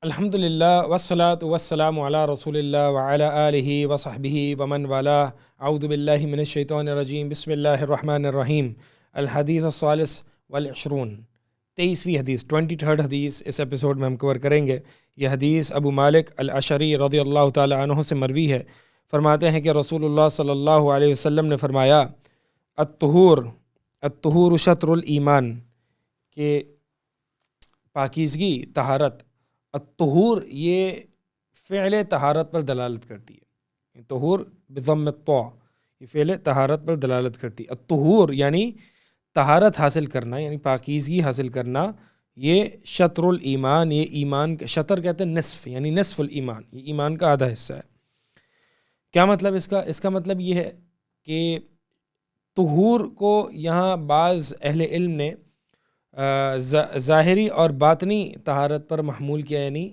الحمد للہ والصلاة والسلام علی رسول اللہ وعلی آلہ وصحبہ ومن والاه. اعوذ باللہ من الشیطان الرجیم. بسم اللہ الرحمن الرحیم. الحدیث الثالث والعشرون، 23ویں حدیث، 23rd حدیث اس ایپیسوڈ میں ہم کور کریں گے. یہ حدیث ابو مالک الاشعری رضی اللہ تعالی عنہ سے مروی ہے. فرماتے ہیں کہ رسول اللہ صلی اللہ علیہ وسلم نے فرمایا، الطہور شطر الایمان، کہ پاکیزگی، طہارت. الطہور یہ فعل طہارت پر دلالت کرتی ہے. طہور بضم الطاء، یہ فعل طہارت پر دلالت کرتی ہے. الطہور یعنی طہارت حاصل کرنا، یعنی پاکیزگی حاصل کرنا. یہ شطر الایمان، یہ ایمان کا شطر کہتے ہیں نصف، یعنی نصف الایمان، یہ ایمان کا آدھا حصہ ہے. کیا مطلب اس کا مطلب یہ ہے کہ طہور کو یہاں بعض اہل علم نے ظاہری اور باطنی طہارت پر محمول کیا. یعنی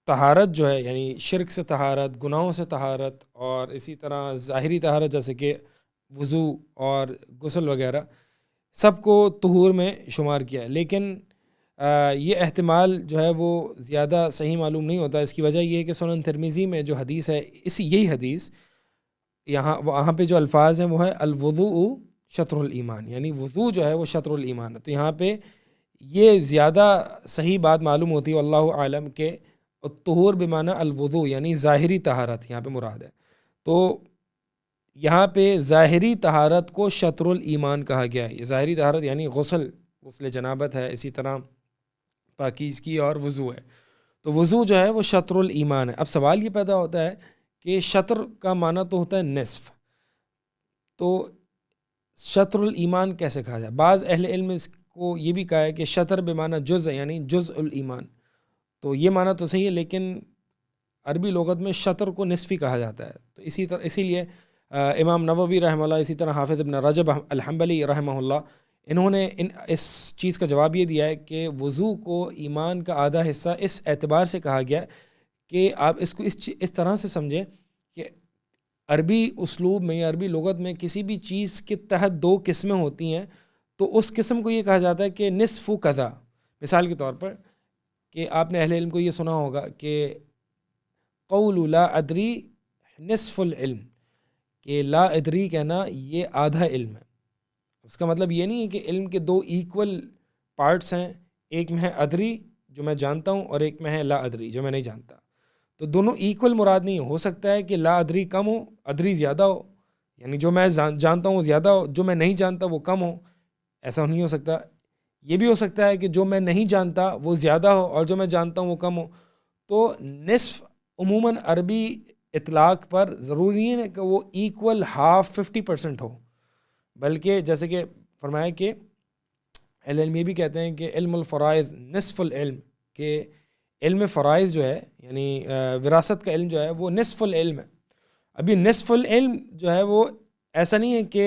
طہارت جو ہے، یعنی شرک سے طہارت، گناہوں سے طہارت، اور اسی طرح ظاہری طہارت جیسے کہ وضو اور غسل وغیرہ، سب کو طہور میں شمار کیا ہے. لیکن یہ احتمال جو ہے وہ زیادہ صحیح معلوم نہیں ہوتا. اس کی وجہ یہ ہے کہ سنن ترمذی میں جو حدیث ہے، یہی حدیث وہاں پہ جو الفاظ ہیں وہ ہے الوضوء شطر الایمان، یعنی وضو جو ہے وہ شطر الایمان ہے. تو یہاں پہ یہ زیادہ صحیح بات معلوم ہوتی ہے واللہ عالم کہ الطہور بمعنی الوضو، یعنی ظاہری طہارت یہاں پہ مراد ہے. تو یہاں پہ ظاہری طہارت کو شطر الایمان کہا گیا ہے. یہ ظاہری طہارت یعنی غسل جنابت ہے، اسی طرح پاکیزگی اور وضو ہے. تو وضو جو ہے وہ شطر الایمان ہے. اب سوال یہ پیدا ہوتا ہے کہ شطر کا معنی تو ہوتا ہے نصف، تو شطر الایمان کیسے کہا جائے؟ بعض اہل علم اس کو یہ بھی کہا ہے کہ شطر بمعنی جز، یعنی جزء الایمان. تو یہ معنی تو صحیح ہے، لیکن عربی لغت میں شطر کو نصفی کہا جاتا ہے. تو اسی لیے امام نووی رحمہ اللہ، اسی طرح حافظ ابن رجب الحنبلی رحمہ اللہ، انہوں نے اس چیز کا جواب یہ دیا ہے کہ وضو کو ایمان کا آدھا حصہ اس اعتبار سے کہا گیا کہ آپ اس کو اس طرح سے سمجھیں کہ عربی اسلوب میں یا عربی لغت میں کسی بھی چیز کے تحت دو قسمیں ہوتی ہیں، تو اس قسم کو یہ کہا جاتا ہے کہ نصف کذا. مثال کے طور پر کہ آپ نے اہل علم کو یہ سنا ہوگا کہ قول لا ادری نصف العلم، کہ لا ادری کہنا یہ آدھا علم ہے. اس کا مطلب یہ نہیں ہے کہ علم کے دو ایکول پارٹس ہیں، ایک میں ہے ادری جو میں جانتا ہوں اور ایک میں ہے لا ادری جو میں نہیں جانتا. تو دونوں ایکول مراد نہیں ہو سکتا ہے کہ لا ادری کم ہو، ادری زیادہ ہو، یعنی جو میں جانتا ہوں وہ زیادہ ہو، جو میں نہیں جانتا وہ کم ہو. ایسا نہیں ہو سکتا. یہ بھی ہو سکتا ہے کہ جو میں نہیں جانتا وہ زیادہ ہو اور جو میں جانتا ہوں وہ کم ہو. تو نصف عموماً عربی اطلاق پر ضروری نہیں ہے کہ وہ ایکول 50% ہو، بلکہ جیسے کہ فرمایا کہ اہل علم یہ بھی کہتے ہیں کہ علم الفرائض نصف العلم، کہ علم فرائض جو ہے، یعنی وراثت کا علم جو ہے وہ نصف العلم ہے. ابھی نصف العلم جو ہے وہ ایسا نہیں ہے کہ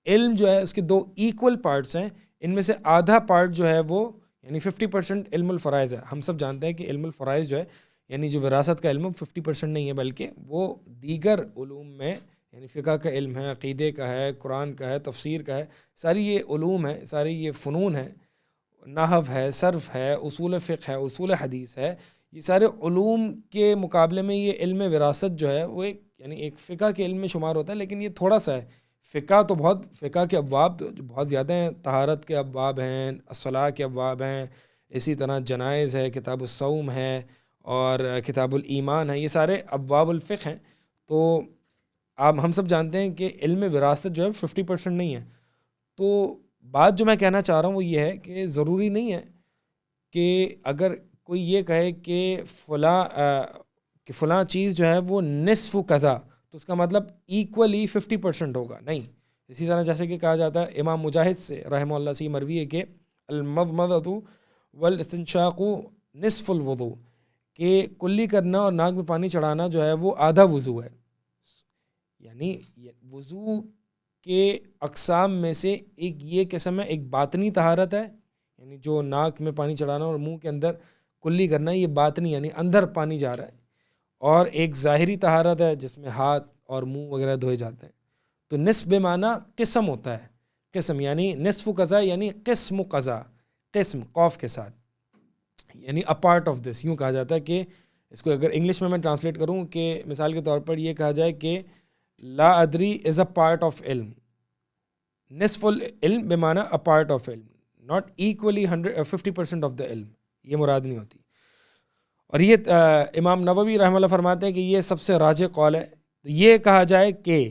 علم جو ہے اس کے دو ایکول پارٹس ہیں، ان میں سے آدھا پارٹ جو ہے وہ یعنی 50% علم الفرائض ہے. ہم سب جانتے ہیں کہ علم الفرائض جو ہے یعنی جو وراثت کا علم 50% نہیں ہے، بلکہ وہ دیگر علوم میں، یعنی فقہ کا علم ہے، عقیدے کا ہے، قرآن کا ہے، تفسیر کا ہے، ساری یہ علوم ہیں، ساری یہ فنون ہیں، نحو ہے، صرف ہے، اصول فقہ ہے، اصول حدیث ہے. یہ سارے علوم کے مقابلے میں یہ علم وراثت جو ہے وہ یعنی ایک فقہ کے علم میں شمار ہوتا ہے، لیکن یہ تھوڑا سا ہے. فقہ کے ابواب تو بہت زیادہ ہیں. طہارت کے ابواب ہیں، الصلاۃ کے ابواب ہیں، اسی طرح جنائز ہے، کتاب الصوم ہے، اور کتاب الایمان ہے. یہ سارے ابواب الفقہ ہیں. تو ہم سب جانتے ہیں کہ علم وراثت جو ہے 50% نہیں ہے. تو بات جو میں کہنا چاہ رہا ہوں وہ یہ ہے کہ ضروری نہیں ہے کہ اگر کوئی یہ کہے کہ فلاں چیز جو ہے وہ نصف قضا، تو اس کا مطلب ایکولی 50% ہوگا، نہیں. اسی طرح جیسے کہ کہا جاتا ہے امام مجاہد سے رحمہ اللہ سے مروی ہے کہ المضمضۃ والاستنشاق نصف الوضوء، کہ کلی کرنا اور ناک میں پانی چڑھانا جو ہے وہ آدھا وضو ہے. یعنی وضو کے اقسام میں سے ایک یہ قسم ہے، ایک باطنی طہارت ہے، یعنی جو ناک میں پانی چڑھانا اور منہ کے اندر کلی کرنا، یہ باطنی یعنی اندر پانی جا رہا ہے. اور ایک ظاہری طہارت ہے جس میں ہاتھ اور منہ وغیرہ دھوئے جاتے ہیں. تو نصف بمعنی قسم ہوتا ہے، قسم یعنی نصف قضا یعنی قسم قضا، قسم قوف کے ساتھ. یعنی اے پارٹ آف دس، یوں کہا جاتا ہے کہ اس کو اگر انگلش میں ٹرانسلیٹ کروں کہ مثال کے طور پر یہ کہا جائے کہ لا ادری از اے پارٹ آف علم، نصف العلم بمعنی اے پارٹ آف علم، ناٹ ایکولی 50% آف دا علم، یہ مراد نہیں ہوتی. اور یہ امام نووی رحمہ اللہ فرماتے ہیں کہ یہ سب سے راجح قول ہے. تو یہ کہا جائے کہ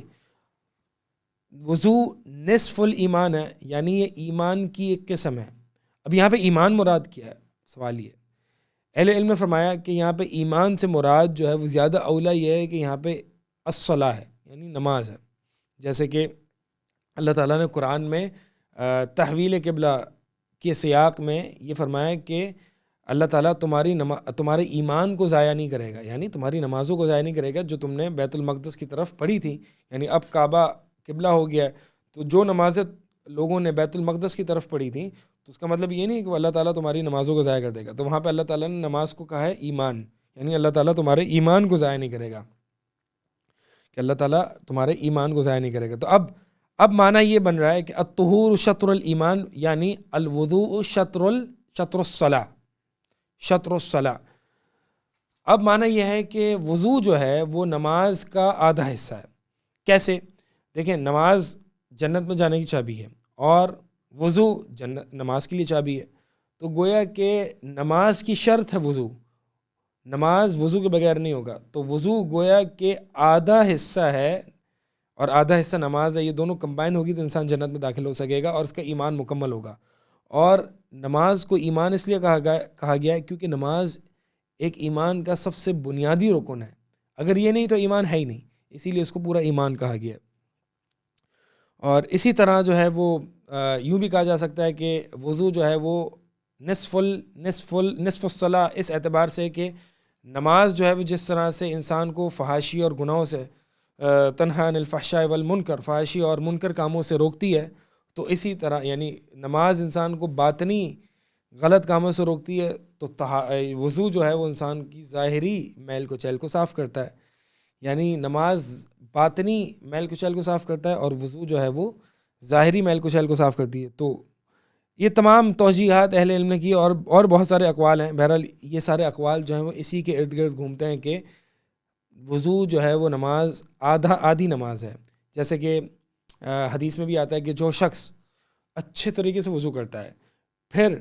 وضو نصف الایمان ہے، یعنی یہ ایمان کی ایک قسم ہے. اب یہاں پہ ایمان مراد کیا ہے، سوال یہ. اہل علم نے فرمایا کہ یہاں پہ ایمان سے مراد جو ہے وہ زیادہ اولا یہ ہے کہ یہاں پہ الصلاۃ ہے، یعنی نماز ہے. جیسے کہ اللہ تعالیٰ نے قرآن میں تحویل قبلہ کے سیاق میں یہ فرمایا کہ اللہ تعالیٰ تمہارے ایمان کو ضائع نہیں کرے گا، یعنی تمہاری نمازوں کو ضائع نہیں کرے گا جو تم نے بیت المقدس کی طرف پڑھی تھی. یعنی اب کعبہ قبلہ ہو گیا ہے، تو جو نمازیں لوگوں نے بیت المقدس کی طرف پڑھی تھیں تو اس کا مطلب یہ نہیں کہ اللہ تعالیٰ تمہاری نمازوں کو ضائع کر دے گا. تو وہاں پہ اللہ تعالیٰ نے نماز کو کہا ہے ایمان، یعنی اللہ تعالیٰ تمہارے ایمان کو ضائع نہیں کرے گا، کہ اللہ تعالیٰ تمہارے ایمان کو ضائع نہیں کرے گا. تو اب معنی یہ بن رہا ہے کہ الطہور شطر الایمان، یعنی الوضوء شطر الصلاۃ، شطر الصلاۃ. اب معنی یہ ہے کہ وضو جو ہے وہ نماز کا آدھا حصہ ہے. کیسے؟ دیکھیں، نماز جنت میں جانے کی چابی ہے اور وضو نماز کے لیے چابی ہے. تو گویا کہ نماز کی شرط ہے وضو، نماز وضو کے بغیر نہیں ہوگا. تو وضو گویا کہ آدھا حصہ ہے اور آدھا حصہ نماز ہے. یہ دونوں کمبائن ہوگی تو انسان جنت میں داخل ہو سکے گا اور اس کا ایمان مکمل ہوگا. اور نماز کو ایمان اس لیے کہا گیا ہے کیونکہ نماز ایک ایمان کا سب سے بنیادی رکن ہے. اگر یہ نہیں تو ایمان ہے ہی نہیں، اسی لیے اس کو پورا ایمان کہا گیا ہے. اور اسی طرح جو ہے وہ یوں بھی کہا جا سکتا ہے کہ وضو جو ہے وہ نصف الصلاۃ، اس اعتبار سے کہ نماز جو ہے وہ جس طرح سے انسان کو فحاشی اور گناہوں سے تنہا عن الفحشاء والمنکر، فحاشی اور منکر کاموں سے روکتی ہے، تو اسی طرح یعنی نماز انسان کو باطنی غلط کاموں سے روکتی ہے. تو وضو جو ہے وہ انسان کی ظاہری میل کچیل کو صاف کرتا ہے. یعنی نماز باطنی میل کچیل کو صاف کرتا ہے اور وضو جو ہے وہ ظاہری میل کچیل کو صاف کرتی ہے. تو یہ تمام توجیحات اہل علم نے کی اور بہت سارے اقوال ہیں. بہرحال یہ سارے اقوال جو ہیں وہ اسی کے ارد گرد گھومتے ہیں کہ وضو جو ہے وہ نماز آدھی نماز ہے. جیسے کہ حدیث میں بھی آتا ہے کہ جو شخص اچھے طریقے سے وضو کرتا ہے پھر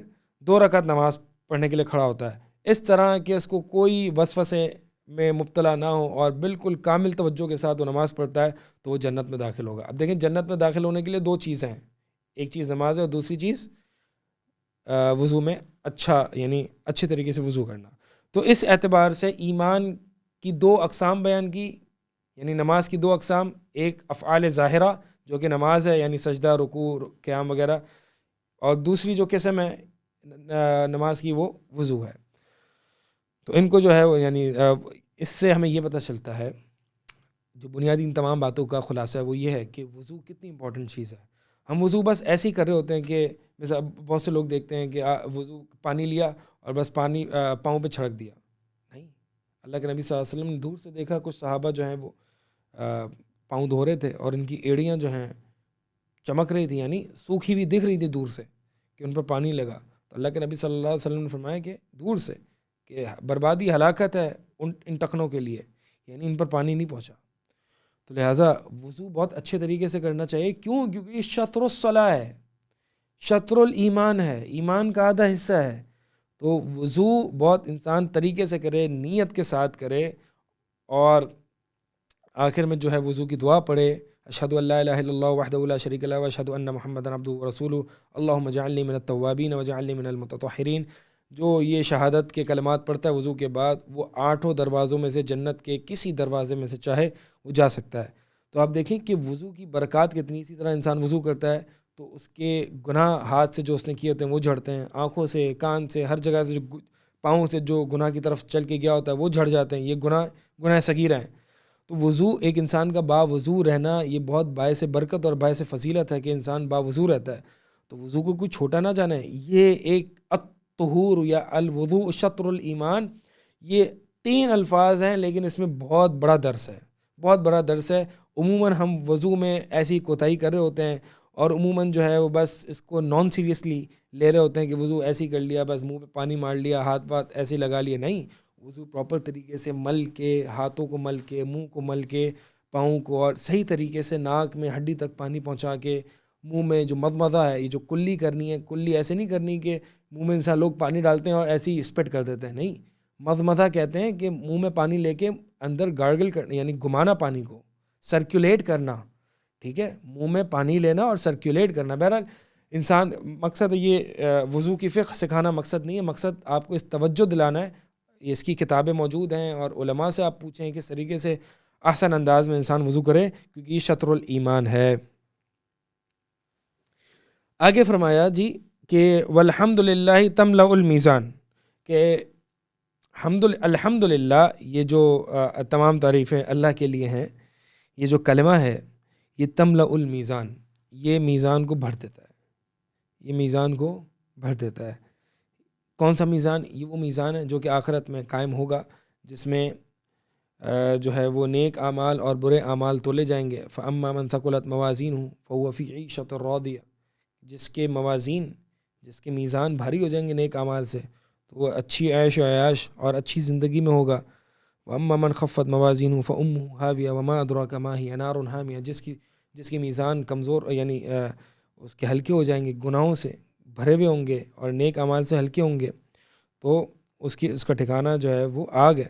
2 رکعت نماز پڑھنے کے لیے کھڑا ہوتا ہے اس طرح کہ اس کو کوئی وسوسے میں مبتلا نہ ہو اور بالکل کامل توجہ کے ساتھ وہ نماز پڑھتا ہے تو وہ جنت میں داخل ہوگا. اب دیکھیں، جنت میں داخل ہونے کے لیے 2 چیزیں ہیں، ایک چیز نماز ہے اور دوسری چیز وضو میں یعنی اچھے طریقے سے وضو کرنا. تو اس اعتبار سے ایمان کی 2 اقسام بیان کی، یعنی نماز کی 2 اقسام، ایک افعال ظاہرہ جو کہ نماز ہے یعنی سجدہ، رکوع، قیام وغیرہ، اور دوسری جو قسم ہے نماز کی وہ وضو ہے. تو ان کو جو ہے یعنی اس سے ہمیں یہ پتہ چلتا ہے، جو بنیادی ان تمام باتوں کا خلاصہ ہے وہ یہ ہے کہ وضو کتنی امپورٹنٹ چیز ہے. ہم وضو بس ایسے ہی کر رہے ہوتے ہیں کہ مثلا بہت سے لوگ دیکھتے ہیں کہ وضو پانی لیا اور بس پانی پاؤں پہ چھڑک دیا. نہیں، اللہ کے نبی صلی اللہ علیہ وسلم نے دور سے دیکھا کچھ صحابہ جو ہیں وہ پاؤں دھو رہے تھے اور ان کی ایڑیاں جو ہیں چمک رہی تھی، یعنی سوکھی ہوئی دکھ رہی تھی دور سے کہ ان پر پانی لگا. تو اللہ کے نبی صلی اللہ علیہ وسلم نے فرمایا کہ دور سے کہ بربادی، ہلاکت ہے ان ٹخنوں کے لیے، یعنی ان پر پانی نہیں پہنچا. تو لہٰذا وضو بہت اچھے طریقے سے کرنا چاہیے. کیونکہ یہ شطر الصلاۃ ہے، شطر الایمان ہے، ایمان کا آدھا حصہ ہے. تو وضو بہت انسان طریقے سے کرے، نیت کے ساتھ کرے، اور آخر میں جو ہے وضو کی دعا پڑھے، اشہد ان لا الہ الا اللہ وحدہ لا شریک لہ واشہد ان محمدا عبدہ ورسولہ اللہم اجعلنی من التوابین واجعلنی من المتطہرین. جو یہ شہادت کے کلمات پڑھتا ہے وضو کے بعد، وہ 8 دروازوں میں سے جنت کے کسی دروازے میں سے چاہے وہ جا سکتا ہے. تو آپ دیکھیں کہ وضو کی برکات کتنی. اسی طرح انسان وضو کرتا ہے تو اس کے گناہ ہاتھ سے جو اس نے کیے ہوتے ہیں وہ جھڑتے ہیں، آنکھوں سے، کان سے، ہر جگہ سے، جو پاؤں سے جو گناہ کی طرف چل کے گیا ہوتا ہے وہ جھڑ جاتے ہیں. یہ گناہ صغیرہ ہیں. تو وضو، ایک انسان کا باوضو رہنا یہ بہت باعث برکت اور باعث فضیلت ہے کہ انسان باوضو رہتا ہے. تو وضو کو کوئی چھوٹا نہ جانے. یہ ایک الطہور یا الوضوء شطر الایمان، یہ 3 الفاظ ہیں لیکن اس میں بہت بڑا درس ہے، بہت بڑا درس ہے. عموماً ہم وضو میں ایسی کوتاہی کر رہے ہوتے ہیں اور عموماً جو ہے وہ بس اس کو نان سیریسلی لے رہے ہوتے ہیں کہ وضو ایسے ہی کر لیا، بس منہ پہ پانی مار لیا، ہاتھ پات ایسے ہی لگا لیا. نہیں، وضو پراپر طریقے سے مل کے، ہاتھوں کو مل کے، منہ کو مل کے، پاؤں کو، اور صحیح طریقے سے ناک میں ہڈی تک پانی پہنچا کے، منہ میں جو مضمضہ ہے، یہ جو کلی کرنی ہے، کلی ایسے نہیں کرنی کہ منہ میں انسان لوگ پانی ڈالتے ہیں اور ایسے ہی اسپٹ کر دیتے ہیں. نہیں، مضمضہ کہتے ہیں کہ منہ میں پانی لے کے اندر گارگل کرنا، یعنی گھمانا پانی کو، سرکولیٹ کرنا. ٹھیک ہے، منہ میں پانی لینا اور سرکولیٹ کرنا. بہرحال انسان، مقصد یہ وضو کی فقہ سکھانا مقصد نہیں ہے، مقصد آپ کو اس توجہ دلانا ہے. اس کی کتابیں موجود ہیں اور علماء سے آپ پوچھیں کہ اس طریقے سے احسن انداز میں انسان وضو کرے، کیونکہ یہ شطر الایمان ہے. آگے فرمایا جی کہ والحمد للہ تملأ المیزان، کہ الحمد للہ، یہ جو تمام تعریفیں اللہ کے لیے ہیں، یہ جو کلمہ ہے یہ تملأ المیزان، یہ میزان کو بھر دیتا ہے، یہ میزان کو بھر دیتا ہے. کون سا میزان؟ یہ وہ میزان ہے جو کہ آخرت میں قائم ہوگا، جس میں جو ہے وہ نیک اعمال اور برے اعمال تولے جائیں گے. فَأَمَّا مَنْ ثَقُلَتْ مَوَازِينُهُ فَهُوَ فِي عِيشَةٍ رَاضِيَةٍ، جس کے موازین، جس کے میزان بھاری ہو جائیں گے نیک اعمال سے، تو وہ اچھی عیش و عیاش اور اچھی زندگی میں ہوگا. وَأَمَّا مَنْ خَفَّتْ مَوَازِينُهُ فَأُمُّهُ هَاوِيَةٌ وَمَا أَدْرَاكَ مَا هِيَ نَارٌ حَامِيَةٌ، جس کی میزان کمزور، یعنی اس کے ہلکے ہو جائیں گے، گناہوں سے بھرے ہوئے ہوں گے اور نیک اعمال سے ہلکے ہوں گے، تو اس کا ٹھکانہ جو ہے وہ آگ ہے.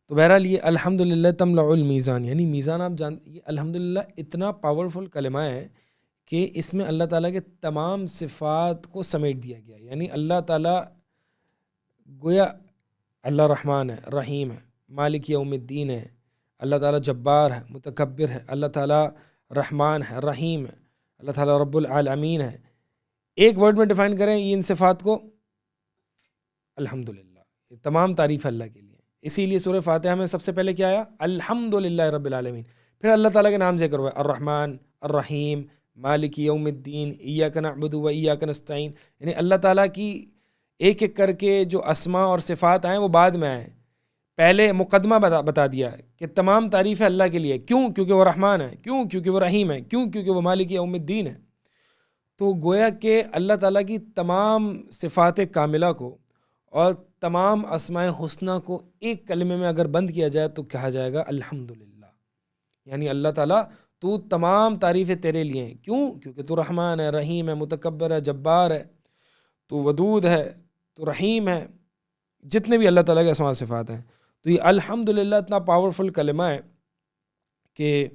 تو بہرحال یہ الحمدللہ تملأ المیزان، یعنی میزان آپ جانتے، یہ الحمدللہ اتنا پاورفل کلمہ ہے کہ اس میں اللہ تعالیٰ کے تمام صفات کو سمیٹ دیا گیا. یعنی اللہ تعالیٰ گویا اللہ رحمان ہے، رحیم ہے، مالک یوم الدین ہے، اللہ تعالیٰ جبار ہے، متکبر ہے، اللہ تعالیٰ رحمان ہے، رحیم ہے، اللہ تعالیٰ رب العالمین ہے. ایک ورڈ میں ڈیفائن کریں یہ ان صفات کو، الحمدللہ، یہ تمام تعریف اللہ کے لیے. اسی لیے سورہ فاتحہ میں سب سے پہلے کیا آیا؟ الحمدللہ رب العالمین. پھر اللہ تعالیٰ کے نام ذکر ہوا، الرحمن، الرحیم، مالک یوم الدین، ایاک نعبد و ایاک نستعین. یعنی اللہ تعالیٰ کی ایک ایک کر کے جو اسماء اور صفات آئیں وہ بعد میں آئیں. پہلے مقدمہ بتا دیا کہ تمام تعریفیں اللہ کے لیے. کیوں؟ کیونکہ وہ رحمان ہے. کیوں؟ کیونکہ وہ رحیم ہے. کیوں؟ کیونکہ وہ مالک یوم الدین ہے. تو گویا کہ اللہ تعالیٰ کی تمام صفات کاملہ کو اور تمام اسماء حسنہ کو ایک کلمے میں اگر بند کیا جائے تو کہا جائے گا الحمدللہ. یعنی اللہ تعالیٰ تو تمام تعریفیں تیرے لیے ہیں. کیوں؟ کیونکہ تو رحمان ہے، رحیم ہے، متکبر ہے، جبار ہے، تو ودود ہے، تو رحیم ہے، جتنے بھی اللہ تعالیٰ کے اسماء صفات ہیں. تو یہ الحمدللہ اتنا پاورفل کلمہ ہے کہ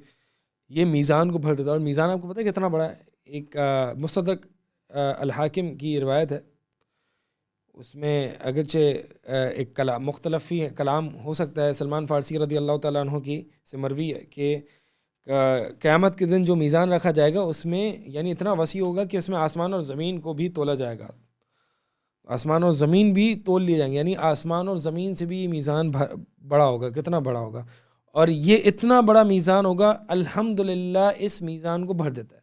یہ میزان کو بھر دیتا ہے. اور میزان آپ کو پتہ ہے کتنا بڑا ہے؟ ایک مستدرک الحاکم کی روایت ہے، اس میں اگرچہ ایک مختلف ہی کلام ہو سکتا ہے. سلمان فارسی رضی اللہ تعالیٰ عنہ کی سے مروی ہے کہ قیامت کے دن جو میزان رکھا جائے گا اس میں یعنی اتنا وسیع ہوگا کہ اس میں آسمان اور زمین کو بھی تولا جائے گا. آسمان اور زمین بھی تول لیے جائیں گے، یعنی آسمان اور زمین سے بھی یہ میزان بڑا ہوگا. کتنا بڑا ہوگا؟ اور یہ اتنا بڑا میزان ہوگا، الحمدللہ اس میزان کو بھر دیتا ہے.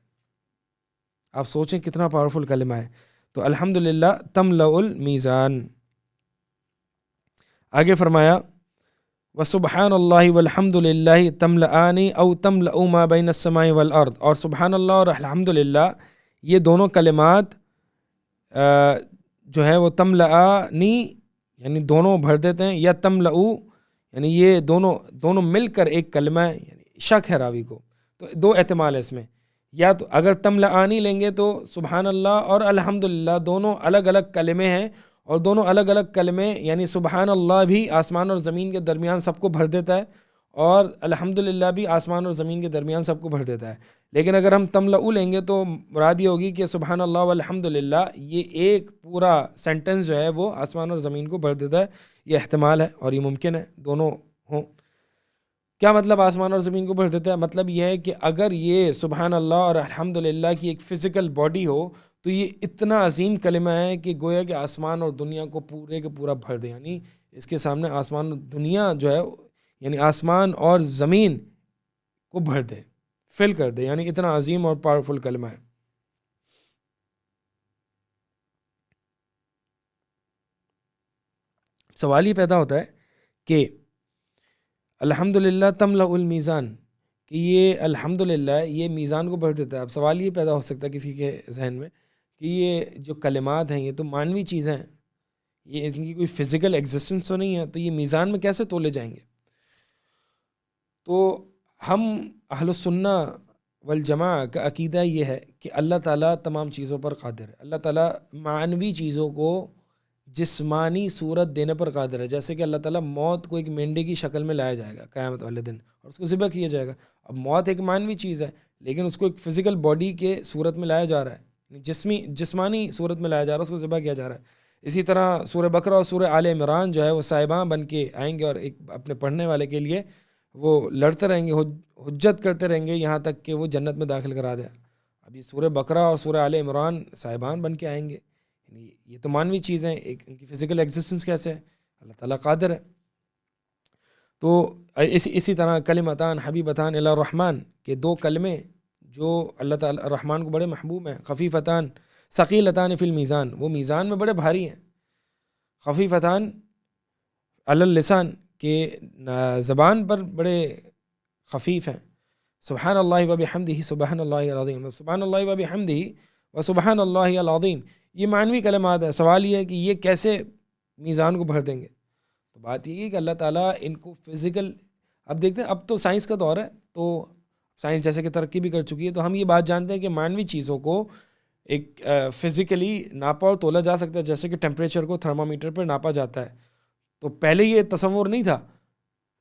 آپ سوچیں کتنا پاورفل کلمہ ہے. تو الحمدللہ تملأ المیزان. آگے فرمایا وسبحان اللہ والحمد للہ تملأان او تملأ ما بین السماء والارض. اور سبحان اللہ اور الحمدللہ یہ دونوں کلمات جو ہے وہ تملأنی یعنی دونوں بھر دیتے ہیں، یا تملأ یعنی یہ دونوں مل کر ایک کلمہ ہے. یعنی شک ہے راوی کو، تو دو احتمال ہے اس میں. یا تو اگر تملأنی لیں گے تو سبحان اللہ اور الحمدللہ دونوں الگ الگ کلمے ہیں، اور دونوں الگ الگ کلمے یعنی سبحان اللہ بھی آسمان اور زمین کے درمیان سب کو بھر دیتا ہے، اور الحمدللہ بھی آسمان اور زمین کے درمیان سب کو بھر دیتا ہے. لیکن اگر ہم تملأ لیں گے تو مراد یہ ہوگی کہ سبحان اللہ والحمدللہ یہ ایک پورا سینٹنس جو ہے وہ آسمان اور زمین کو بھر دیتا ہے. یہ احتمال ہے اور یہ ممکن ہے دونوں ہوں. کیا مطلب آسمان اور زمین کو بھر دیتا ہے؟ مطلب یہ ہے کہ اگر یہ سبحان اللہ اور الحمدللہ کی ایک فزیکل باڈی ہو تو یہ اتنا عظیم کلمہ ہے کہ گویا کہ آسمان اور دنیا کو پورے کے پورا بھر دے. یعنی اس کے سامنے آسمان اور دنیا جو ہے یعنی آسمان اور زمین کو بھر دے، فل کر دے. یعنی اتنا عظیم اور پاورفل کلمہ ہے. سوال یہ پیدا ہوتا ہے کہ الحمدللہ تملأ المیزان، کہ یہ الحمدللہ یہ میزان کو بڑھ دیتا ہے. اب سوال یہ پیدا ہو سکتا ہے کسی کے ذہن میں کہ یہ جو کلمات ہیں یہ تو مانوی چیزیں ہیں, یہ ان کی کوئی فزیکل ایگزسٹنس تو نہیں ہے, تو یہ میزان میں کیسے تولے جائیں گے؟ تو ہم اہل السنہ والجماع کا عقیدہ یہ ہے کہ اللہ تعالیٰ تمام چیزوں پر قادر ہے. اللہ تعالیٰ معنوی چیزوں کو جسمانی صورت دینے پر قادر ہے. جیسے کہ اللہ تعالیٰ موت کو ایک مینڈے کی شکل میں لایا جائے گا قیامت والے دن اور اس کو ذبح کیا جائے گا. اب موت ایک معنوی چیز ہے لیکن اس کو ایک فزیکل باڈی کے صورت میں لایا جا رہا ہے, جسمانی صورت میں لایا جا رہا ہے, اس کو ذبح کیا جا رہا ہے. اسی طرح سورہ بقرہ اور سورہ آل عمران جو ہے وہ صاحباں بن کے آئیں گے اور ایک اپنے پڑھنے والے کے لیے وہ لڑتے رہیں گے, حجت کرتے رہیں گے یہاں تک کہ وہ جنت میں داخل کرا دیں. اب یہ سورہ بقرہ اور سورہ آل عمران صاحبان بن کے آئیں گے, یہ تو مانوی چیزیں, ایک ان کی فزیکل ایگزسٹنس کیسے ہے؟ اللہ تعالیٰ قادر ہے. تو اسی طرح کلمتان حبیبتان الی الرحمن کے دو کلمے جو اللہ تعالیٰ الرحمن کو بڑے محبوب ہیں, خفیفتان ثقیلتان فی المیزان, وہ میزان میں بڑے بھاری ہیں. خفیفتان علی اللسان کہ زبان پر بڑے خفیف ہیں. سبحان اللہ و بحمدہ سبحان اللہ العظیم, سبحان اللہ و بحمدہ و سبحان اللہ العظیم, یہ معنوی کلمات ہیں. سوال یہ ہے کہ یہ کیسے میزان کو بھر دیں گے؟ تو بات یہ ہے کہ اللہ تعالیٰ ان کو فزیکل, اب دیکھتے ہیں اب تو سائنس کا دور ہے, تو سائنس جیسے کہ ترقی بھی کر چکی ہے, تو ہم یہ بات جانتے ہیں کہ معنوی چیزوں کو ایک فزیکلی ناپا اور تولا جا سکتا ہے, جیسے کہ ٹیمپریچر کو تھرمامیٹر پر ناپا جاتا ہے. تو پہلے یہ تصور نہیں تھا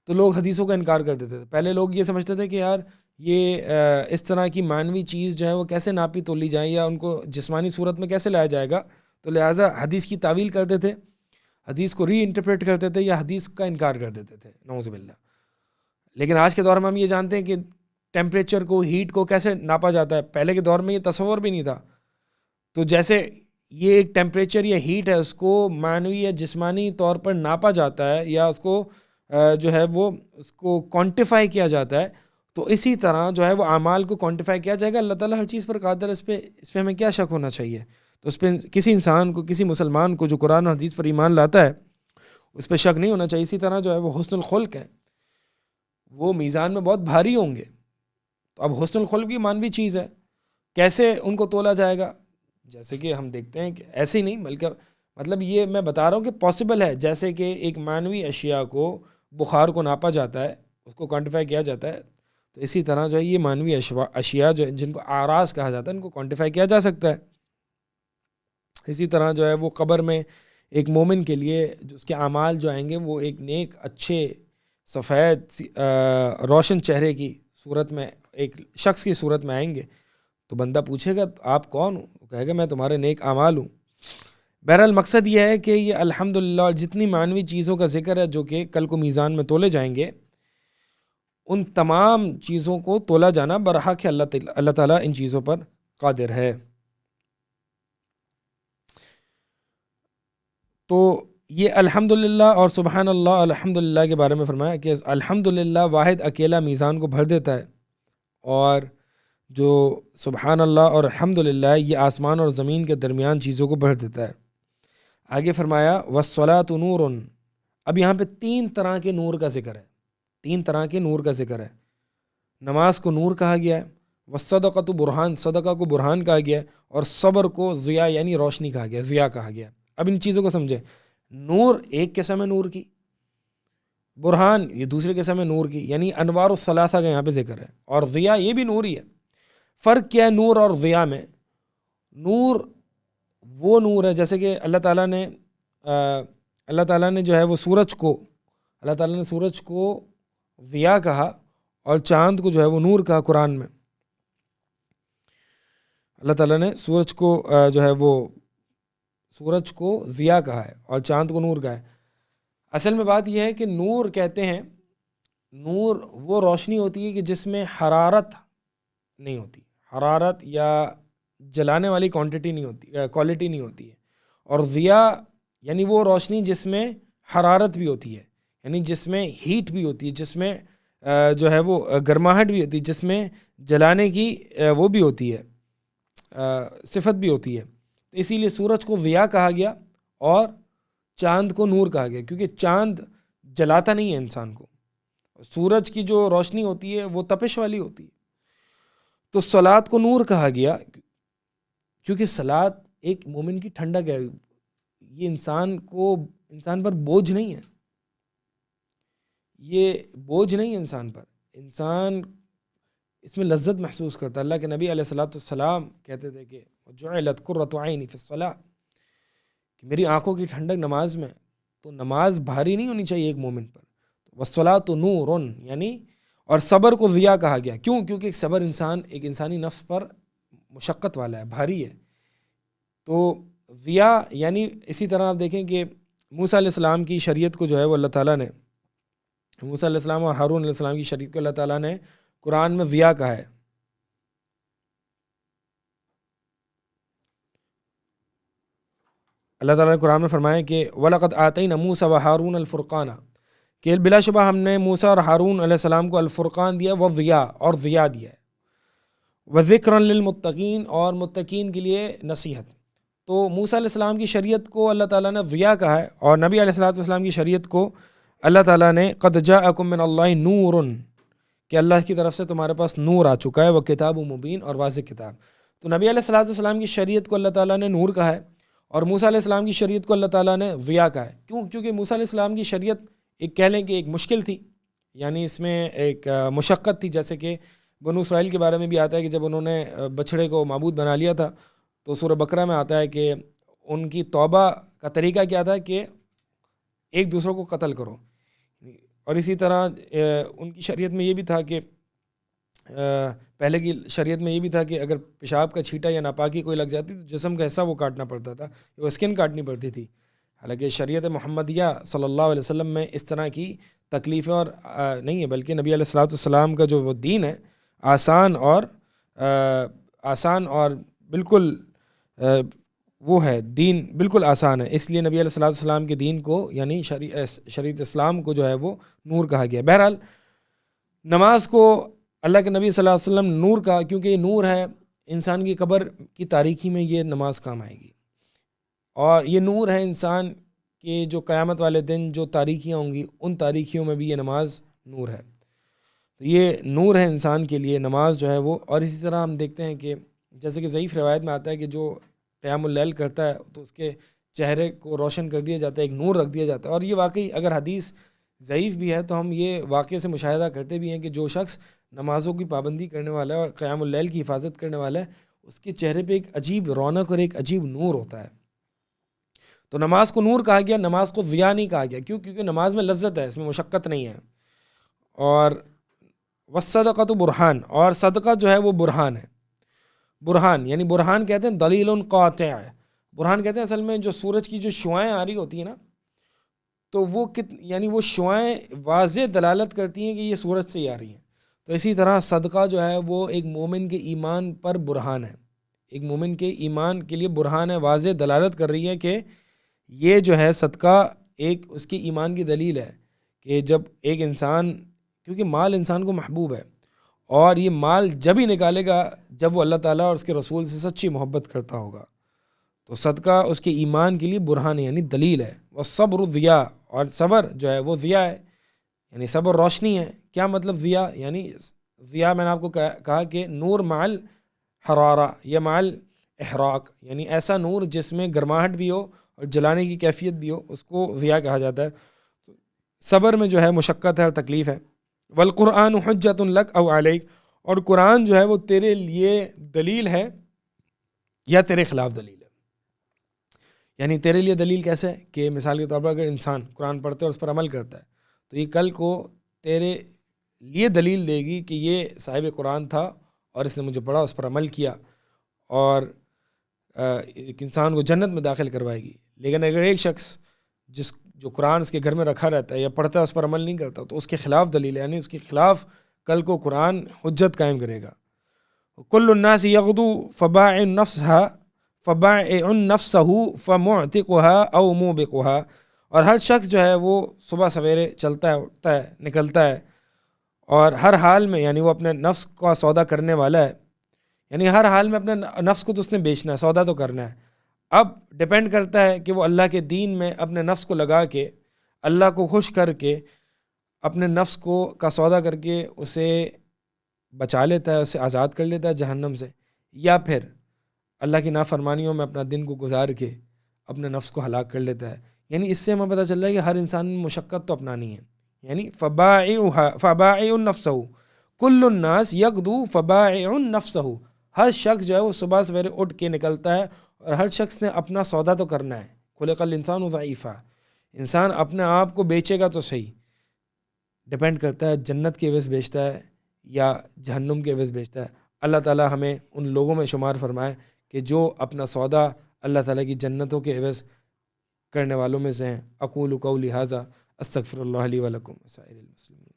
تو لوگ حدیثوں کا انکار کر دیتے تھے. پہلے لوگ یہ سمجھتے تھے کہ یار یہ اس طرح کی معنوی چیز جو ہے وہ کیسے ناپی تولی جائیں یا ان کو جسمانی صورت میں کیسے لایا جائے گا, تو لہٰذا حدیث کی تعویل کرتے تھے, حدیث کو ری انٹرپریٹ کرتے تھے یا حدیث کا انکار کر دیتے تھے, نعوذ باللہ. لیکن آج کے دور میں ہم یہ جانتے ہیں کہ ٹیمپریچر کو, ہیٹ کو کیسے ناپا جاتا ہے. پہلے کے دور میں یہ تصور بھی نہیں تھا. تو جیسے یہ ایک ٹیمپریچر یا ہیٹ ہے, اس کو معنوی یا جسمانی طور پر ناپا جاتا ہے یا اس کو جو ہے وہ اس کو کوانٹیفائی کیا جاتا ہے, تو اسی طرح جو ہے وہ اعمال کو کوانٹیفائی کیا جائے گا. اللہ تعالیٰ ہر چیز پر قادر ہے, اس پہ ہمیں کیا شک ہونا چاہیے؟ تو اس پہ کسی انسان کو, کسی مسلمان کو جو قرآن اور حدیث پر ایمان لاتا ہے اس پہ شک نہیں ہونا چاہیے. اسی طرح جو ہے وہ حسن الخلق ہے, وہ میزان میں بہت بھاری ہوں گے. تو اب حسن الخلق بھی مانوی چیز ہے, کیسے ان کو تولا جائے گا؟ جیسے کہ ہم دیکھتے ہیں کہ ایسے ہی نہیں, بلکہ مطلب یہ میں بتا رہا ہوں کہ پاسبل ہے. جیسے کہ ایک معنوی اشیاء کو, بخار کو ناپا جاتا ہے, اس کو کوانٹیفائی کیا جاتا ہے, تو اسی طرح جو ہے یہ معنوی اشیاء جو جن کو اعراض کہا جاتا ہے ان کو کوانٹیفائی کیا جا سکتا ہے. اسی طرح جو ہے وہ قبر میں ایک مومن کے لیے جو اس کے اعمال جو آئیں گے وہ ایک نیک, اچھے, سفید, روشن چہرے کی صورت میں, ایک شخص کی صورت میں آئیں گے. تو بندہ پوچھے گا آپ کون ہو؟ وہ کہے گا میں تمہارے نیک اعمال ہوں. بہرحال مقصد یہ ہے کہ یہ الحمدللہ اور جتنی معنوی چیزوں کا ذکر ہے جو کہ کل کو میزان میں تولے جائیں گے, ان تمام چیزوں کو تولا جانا برحق ہے. اللہ تعالیٰ ان چیزوں پر قادر ہے. تو یہ الحمدللہ اور سبحان اللہ الحمدللہ کے بارے میں فرمایا کہ الحمدللہ واحد اکیلا میزان کو بھر دیتا ہے, اور جو سبحان اللہ اور الحمدللہ یہ آسمان اور زمین کے درمیان چیزوں کو بھر دیتا ہے. آگے فرمایا والصلاۃ نور. اب یہاں پہ 3 طرح کے نور کا ذکر ہے, 3 طرح کے نور کا ذکر ہے. نماز کو نور کہا گیا ہے, والصدقۃ برہان, صدقہ کو برہان کہا گیا ہے, اور صبر کو ضیاء یعنی روشنی کہا گیا, ضیاء کہا گیا. اب ان چیزوں کو سمجھیں. نور ایک قسم ہے نور کی, برہان یہ دوسرے قسم ہے نور کی, یعنی انوار الثلاثہ کا یہاں پہ ذکر ہے, اور ضیاء یہ بھی نور ہی ہے. فرق کیا ہے نور اور ضیاء میں؟ نور وہ نور ہے جیسے کہ اللہ تعالیٰ نے جو ہے وہ سورج کو ضیاء کہا اور چاند کو جو ہے وہ نور کہا قرآن میں. اللہ تعالیٰ نے سورج کو ضیاء کہا ہے اور چاند کو نور کہا ہے. اصل میں بات یہ ہے کہ نور کہتے ہیں, نور وہ روشنی ہوتی ہے کہ جس میں حرارت نہیں ہوتی, حرارت یا جلانے والی کوالٹی نہیں ہوتی ہے. اور ضیاء یعنی وہ روشنی جس میں حرارت بھی ہوتی ہے, یعنی جس میں ہیٹ بھی ہوتی ہے, جس میں جو ہے وہ گرماہٹ بھی ہوتی ہے, جس میں جلانے کی وہ بھی ہوتی ہے, صفت بھی ہوتی ہے. تو اسی لیے سورج کو ضیاء کہا گیا اور چاند کو نور کہا گیا, کیونکہ چاند جلاتا نہیں ہے انسان کو, سورج کی جو روشنی ہوتی ہے وہ تپش والی ہوتی ہے. تو صلاۃ کو نور کہا گیا کیونکہ صلاۃ ایک مومن کی ٹھنڈک ہے. یہ انسان پر بوجھ نہیں ہے، یہ بوجھ نہیں ہے انسان پر. انسان اس میں لذت محسوس کرتا ہے. اللہ کے نبی علیہ الصلوۃ والسلام کہتے تھے کہ جعلت قرۃ عینی فی الصلاۃ، کہ میری آنکھوں کی ٹھنڈک نماز میں. تو نماز بھاری نہیں ہونی چاہیے ایک مومن پر. والصلاۃ نور، یعنی اور صبر کو ضیاء کہا گیا. کیوں؟ کیونکہ ایک صبر ایک انسانی نفس پر مشقت والا ہے، بھاری ہے. تو ضیاء یعنی اسی طرح آپ دیکھیں کہ موسیٰ علیہ السلام کی شریعت کو جو ہے وہ اللہ تعالیٰ نے، موسیٰ علیہ السلام اور ہارون علیہ السلام کی شریعت کو اللہ تعالیٰ نے قرآن میں ضیاء کہا ہے. اللہ تعالیٰ نے قرآن میں فرمایا کہ وَلَقَدْ آتَيْنَا مُوسَىٰ وَهَارُونَ الْفُرْقَانَ، کہ بلا شبہ ہم نے موسیٰ اور ہارون علیہ السلام کو الفرقان دیا، وہ ضیاء اور ضیاء دیا ہے. وَذِكْرًا لِلْمُتَّقِينَ، اور متقین کے لیے نصیحت. تو موسیٰ علیہ السلام کی شریعت کو اللہ تعالیٰ نے ضیاء کہا ہے، اور نبی علیہ السلام کی شریعت کو اللہ تعالیٰ نے قَدْ جَاءَكُم مِّنَ اللَّهِ نُورٌ، کہ اللہ کی طرف سے تمہارے پاس نور آ چکا ہے، وہ کتاب مبین، اور واضح کتاب. تو نبی علیہ السلام کی شریعت کو اللہ تعالیٰ نے نور کہا ہے، اور موسیٰ علیہ السلام کی شریعت کو اللہ تعالیٰ نے ضیاء کہا ہے. کیوں؟ کیونکہ موسیٰ علیہ السلام کی شریعت ایک کہہ لیں کہ ایک مشکل تھی، یعنی اس میں ایک مشقت تھی. جیسے کہ بنو اسرائیل کے بارے میں بھی آتا ہے کہ جب انہوں نے بچھڑے کو معبود بنا لیا تھا، تو سورہ بقرہ میں آتا ہے کہ ان کی توبہ کا طریقہ کیا تھا کہ ایک دوسروں کو قتل کرو. اور اسی طرح ان کی شریعت میں یہ بھی تھا کہ پہلے کی شریعت میں یہ بھی تھا کہ اگر پیشاب کا چھیٹا یا ناپاکی کوئی لگ جاتی تو جسم کا حصہ وہ کاٹنا پڑتا تھا، وہ اسکن کاٹنی پڑتی تھی. حالانکہ شریعت محمدیہ صلی اللہ علیہ وسلم میں اس طرح کی تکلیفیں اور نہیں ہے، بلکہ نبی علیہ السلام کا جو وہ دین ہے آسان اور بالکل وہ ہے، دین بالکل آسان ہے. اس لیے نبی علیہ السلام کے دین کو یعنی شریعت اسلام کو جو ہے وہ نور کہا گیا. بہرحال نماز کو اللہ کے نبی صلی اللہ علیہ وسلم نور کا، کیونکہ یہ نور ہے، انسان کی قبر کی تاریکی میں یہ نماز کام آئے گی. اور یہ نور ہے انسان کے جو قیامت والے دن جو تاریکیاں ہوں گی، ان تاریکیوں میں بھی یہ نماز نور ہے. تو یہ نور ہے انسان کے لیے نماز جو ہے وہ. اور اسی طرح ہم دیکھتے ہیں کہ جیسے کہ ضعیف روایت میں آتا ہے کہ جو قیام اللیل کرتا ہے تو اس کے چہرے کو روشن کر دیا جاتا ہے، ایک نور رکھ دیا جاتا ہے. اور یہ واقعی اگر حدیث ضعیف بھی ہے تو ہم یہ واقعے سے مشاہدہ کرتے بھی ہیں کہ جو شخص نمازوں کی پابندی کرنے والا ہے اور قیام اللیل کی حفاظت کرنے والا ہے، اس کے چہرے پہ ایک عجیب رونق اور ایک عجیب نور ہوتا ہے. تو نماز کو نور کہا گیا، نماز کو ضیاء نہیں کہا گیا. کیوں؟ کیونکہ نماز میں لذت ہے، اس میں مشقت نہیں ہے. اور والصدقۃ برہان، اور صدقہ جو ہے وہ برہان ہے. برہان یعنی برہان کہتے ہیں دلیل قاطع. برہان کہتے ہیں اصل میں جو سورج کی جو شعائیں آ رہی ہوتی ہیں نا، تو وہ یعنی وہ شعائیں واضح دلالت کرتی ہیں کہ یہ سورج سے ہی آ رہی ہیں. تو اسی طرح صدقہ جو ہے وہ ایک مومن کے ایمان پر برہان ہے، ایک مومن کے ایمان کے لیے برہان ہے، واضح دلالت کر رہی ہے کہ یہ جو ہے صدقہ ایک اس کی ایمان کی دلیل ہے کہ جب ایک انسان، کیونکہ مال انسان کو محبوب ہے، اور یہ مال جب ہی نکالے گا جب وہ اللہ تعالیٰ اور اس کے رسول سے سچی محبت کرتا ہوگا. تو صدقہ اس کے ایمان کے لیے برہان ہے، یعنی دلیل ہے. والصبر ضیاء، اور صبر جو ہے وہ ضیاء ہے، یعنی صبر روشنی ہے. کیا مطلب ضیاء؟ یعنی ضیاء میں نے آپ کو کہا کہ نور مع حرارہ یا مع احراق، یعنی ایسا نور جس میں گرماہٹ بھی ہو اور جلانے کی کیفیت بھی ہو، اس کو ضیاء کہا جاتا ہے. صبر میں جو ہے مشقت ہے اور تکلیف ہے. والقرآن حجۃ لک او علیک، اور قرآن جو ہے وہ تیرے لیے دلیل ہے یا تیرے خلاف دلیل ہے. یعنی تیرے لیے دلیل کیسے ہے کہ مثال کے طور پر اگر انسان قرآن پڑھتا ہے اور اس پر عمل کرتا ہے تو یہ کل کو تیرے لیے دلیل دے گی کہ یہ صاحب قرآن تھا اور اس نے مجھے پڑھا، اس پر عمل کیا، اور ایک انسان کو جنت میں داخل کروائے گی. لیکن اگر ایک شخص جو قرآن اس کے گھر میں رکھا رہتا ہے یا پڑھتا ہے اس پر عمل نہیں کرتا تو اس کے خلاف دلیل ہے، یعنی اس کے خلاف کل کو قرآن حجت قائم کرے گا. کل الناس یغدو فبائع نفسہ فمعتقها او موبقها، اور ہر شخص جو ہے وہ صبح سویرے چلتا ہے، اٹھتا ہے، نکلتا ہے، اور ہر حال میں یعنی وہ اپنے نفس کا سودا کرنے والا ہے. یعنی ہر حال میں اپنے نفس کو تو اس نے بیچنا ہے، سودا تو کرنا ہے. اب ڈپینڈ کرتا ہے کہ وہ اللہ کے دین میں اپنے نفس کو لگا کے، اللہ کو خوش کر کے اپنے نفس کو کا سودا کر کے اسے بچا لیتا ہے، اسے آزاد کر لیتا ہے جہنم سے، یا پھر اللہ کی نافرمانیوں میں اپنا دن کو گزار کے اپنے نفس کو ہلاک کر لیتا ہے۔ یعنی اس سے ہمیں پتہ چل رہا ہے کہ ہر انسان میں مشقت تو اپنانی ہے، یعنی فبائع نفسہ، کل الناس یغدو فبائع نفسہ، ہر شخص جو ہے وہ صبح سویرے اٹھ کے نکلتا ہے اور ہر شخص نے اپنا سودا تو کرنا ہے۔ خلق الانسان ضعیفا، انسان اپنے آپ کو بیچے گا تو صحیح، ڈپینڈ کرتا ہے جنت کے عوض بیچتا ہے یا جہنم کے عوض بیچتا ہے۔ اللہ تعالی ہمیں ان لوگوں میں شمار فرمائے کہ جو اپنا سودا اللہ تعالیٰ کی جنتوں کے عوض کرنے والوں میں سے ہیں۔ اقول قولی ھذا استغفر اللہ لی ولکم وسائر المسلمین۔